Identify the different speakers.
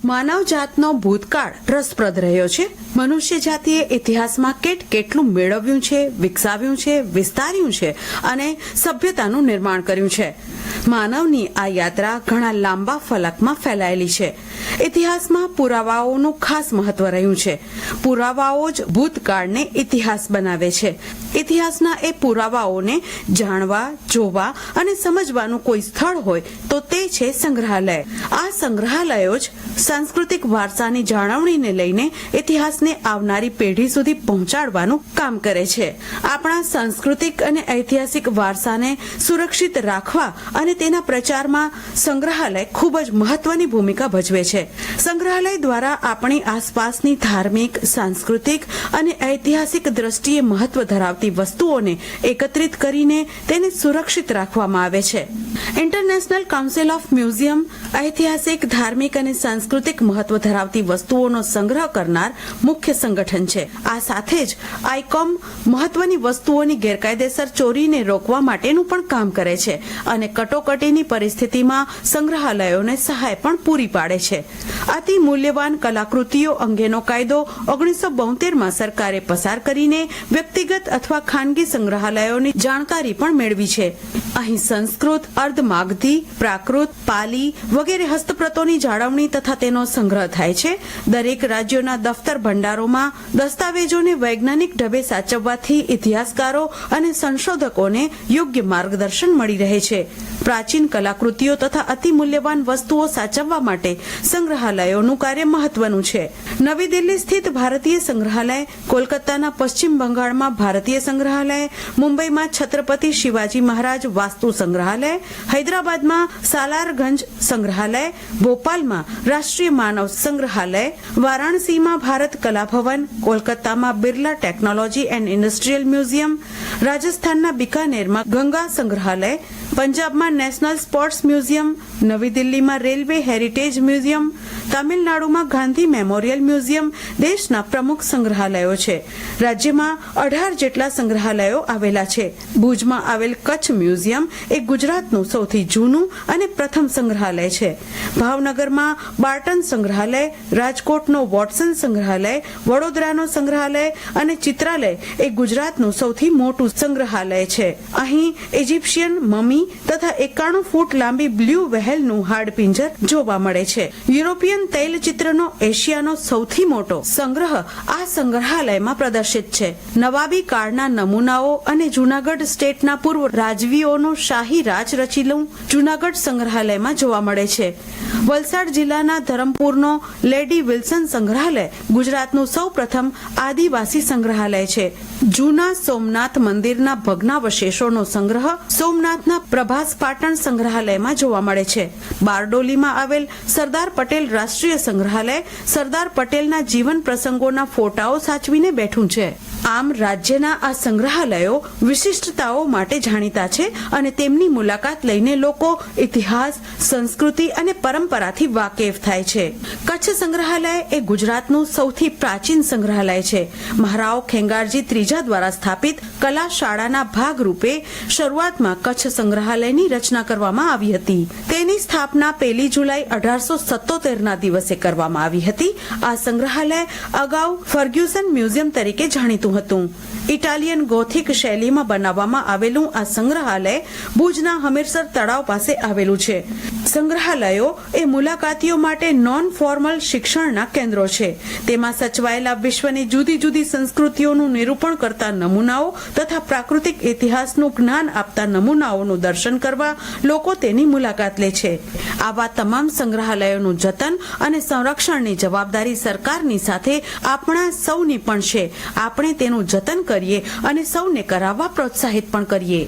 Speaker 1: માનવ જાતનો ભૂતકાળ રસપ્રદ રહ્યો છે. મનુષ્ય જાતિએ ઇતિહાસમાં કેટલું મેળવ્યું છે, વિકસાવ્યું છે, વિસ્તાર્યું છે અને સભ્યતાનું નિર્માણ કર્યું છે. માનવની આ યાત્રા ઘણા લાંબા ફલકમાં ફેલાયેલી છે. ઇતિહાસમાં પુરાવાઓનું ખાસ મહત્વ રહ્યું છે. પુરાવાઓ જ ભૂતકાળને ઇતિહાસ બનાવે છે. ઇતિહાસના એ પુરાવાઓને જાણવા, જોવા અને સમજવાનું કોઈ સ્થળ હોય તો તે છે સંગ્રહાલય. આ સંગ્રહાલયો જ સાંસ્કૃતિક વારસાની જાળવણીને લઈને ઇતિહાસને આવનારી પેઢી સુધી પહોંચાડવાનું કામ કરે છે. આપણા સાંસ્કૃતિક અને ઐતિહાસિક વારસાને સુરક્ષિત રાખવા અને તેના પ્રચારમાં સંગ્રહાલય ખૂબ જ મહત્વની ભૂમિકા ભજવે છે. સંગ્રહાલય દ્વારા આપણી આસપાસની ધાર્મિક, સાંસ્કૃતિક અને ઐતિહાસિક દ્રષ્ટિએ મહત્વ ધરાવતી વસ્તુઓને એકત્રિત કરીને તેને સુરક્ષિત રાખવામાં આવે છે. ઇન્ટરનેશનલ કાઉન્સિલ ઓફ મ્યુઝિયમ ઐતિહાસિક, ધાર્મિક અને સાંસ્કૃતિક મહત્વ ધરાવતી વસ્તુઓનો સંગ્રહ કરનાર મુખ્ય સંગઠન છે. આ સાથે જ આઇકોમ મહત્વની વસ્તુઓની ગેરકાયદેસર ચોરીને રોકવા માટેનું પણ કામ કરે છે અને કટોકટીની પરિસ્થિતિમાં સંગ્રહાલયોને સહાય પણ પૂરી પાડે છે. અતિ મૂલ્યવાન કલાકૃતિઓ અંગેનો કાયદો 1972માં સરકારે પસાર કરીને વ્યક્તિગત અથવા ખાનગી સંગ્રહાલયોની જાણકારી પણ મેળવી છે. અહીં સંસ્કૃત, અર્ધમાગધી, પ્રાકૃત, પાલી વગેરે હસ્તપ્રતોની જાળવણી તથા તેનો સંગ્રહ થાય છે. દરેક રાજ્યોના દફતર ભંડારોમાં દસ્તાવેજોને વૈજ્ઞાનિક ઢબે સાચવવાથી ઇતિહાસકારો અને સંશોધકોને યોગ્ય માર્ગદર્શન મળી રહે છે. પ્રાચીન કલાકૃતિઓ તથા અતિ મૂલ્યવાન વસ્તુઓ સાચવવા માટે સંગ્રહાલયોનું કાર્ય મહત્વનું છે. નવી દિલ્હી સ્થિત ભારતીય સંગ્રહાલય, કોલકાતાના પશ્ચિમ બંગાળમાં ભારતીય સંગ્રહાલય, મુંબઈમાં છત્રપતિ શિવાજી મહારાજ વાસ્તુ સંગ્રહાલય, હૈદરાબાદમાં સાલારગંજ સંગ્રહાલય, ભોપાલમાં રાષ્ટ્રીય માનવ સંગ્રહાલય, વારાણસીમાં ભારત કલા ભવન, કોલકાતામાં Birla technology and industrial museum, રાજસ્થાનના બિકાનેરમાં ગંગા સંગ્રહાલય, પંજાબમાં નેશનલ સ્પોર્ટ્સ મ્યુઝિયમ, નવી દિલ્હીમાં રેલવે હેરિટેજ મ્યુઝિયમ, તામિલનાડુમાં ગાંધી મેમોરિયલ મ્યુઝિયમ દેશના પ્રમુખ સંગ્રહાલયો છે. રાજ્યમાં 18 જેટલા સંગ્રહાલયો આવેલા છે. ભુજમાં આવેલ કચ્છ મ્યુઝિયમ એ ગુજરાતનું સૌથી જૂનું અને પ્રથમ સંગ્રહાલય છે. ભાવનગરમાં બાર્ટન સંગ્રહાલય, રાજકોટનો વોટસન સંગ્રહાલય, વડોદરાનો સંગ્રહાલય અને ચિત્રાલય એ ગુજરાતનું સૌથી મોટું સંગ્રહાલય છે. અહીં ઇજિપ્શિયન મમી તથા 91 ફૂટ લાંબી બ્લુ વ્હેલનું હાડપિંજર જોવા મળે છે. યુરોપિયન તૈલચિત્રનો એશિયાનો સૌથી મોટો સંગ્રહ આ સંગ્રહાલયમાં પ્રદર્શિત છે. નવાબી કાળના નમૂનાઓ અને જૂનાગઢ સ્ટેટના પૂર્વ રાજવીઓનું શાહી રાજ રચીલું જૂનાગઢ સંગ્રહાલયમાં જોવા મળે છે. વલસાડ જિલ્લાના ધરમપુરનો લેડી વિલ્સન સંગ્રહાલય ગુજરાતનું સૌપ્રથમ આદિવાસી સંગ્રહાલય છે. જૂના સોમનાથ મંદિરના ભગ્નાવશેષોનો સંગ્રહ સોમનાથના પ્રભાસ પાટણ સંગ્રહાલયમાં જોવા મળે છે. બારડોલીમાં આવેલ સરદાર પટેલ રાષ્ટ્રીય સંગ્રહાલય સરદાર પટેલના જીવન પ્રસંગોના ફોટાઓ સાચવીને બેઠું છે. આમ રાજ્યના આ સંગ્રહાલયો વિશિષ્ટતાઓ માટે જાણીતા છે અને તેમની મુલાકાત લઈને લોકો ઇતિહાસ, સંસ્કૃતિ અને પરંપરાથી વાકેફ થાય છે. કચ્છ સંગ્રહાલય એ ગુજરાતનું સૌથી પ્રાચીન સંગ્રહાલય છે. મહારાવ ખેંગારજી ત્રીજા દ્વારા સ્થાપિત કલા શાળાના ભાગરૂપે શરૂઆતમાં કચ્છ સંગ્રહાલયની રચના કરવામાં આવી હતી. તેની સ્થાપના 1 જુલાઈ 1877ના દિવસે કરવામાં આવી હતી. આ સંગ્રહાલય અગાઉ ફર્ગ્યુસન મ્યુઝિયમ તરીકે જાણીતું હતું. ઇટાલિયન ગોથિક શૈલીમાં બનાવવામાં આવેલું આ સંગ્રહાલય ભુજના હમીરસર તળાવ પાસે આવેલું છે. સંગ્રહાલયો એ મુલાકાતીઓ માટે નોન ફોર્મલ શિક્ષણના કેન્દ્રો છે. તેમાં સચવાયેલા વિશ્વની જુદી જુદી સંસ્કૃતિઓનું નિરૂપણ કરતા નમૂનાઓ તથા પ્રાકૃતિક ઇતિહાસનું જ્ઞાન આપતા નમૂનાઓનું દર્શન કરવા લોકો તેની મુલાકાત લે છે. આવા તમામ સંગ્રહાલયોનું જતન અને સંરક્ષણની જવાબદારી સરકારની સાથે આપણા સૌની પણ છે. આપણે તેનું જતન કરીએ અને સૌને કરાવવા પ્રોત્સાહિત પણ કરીએ.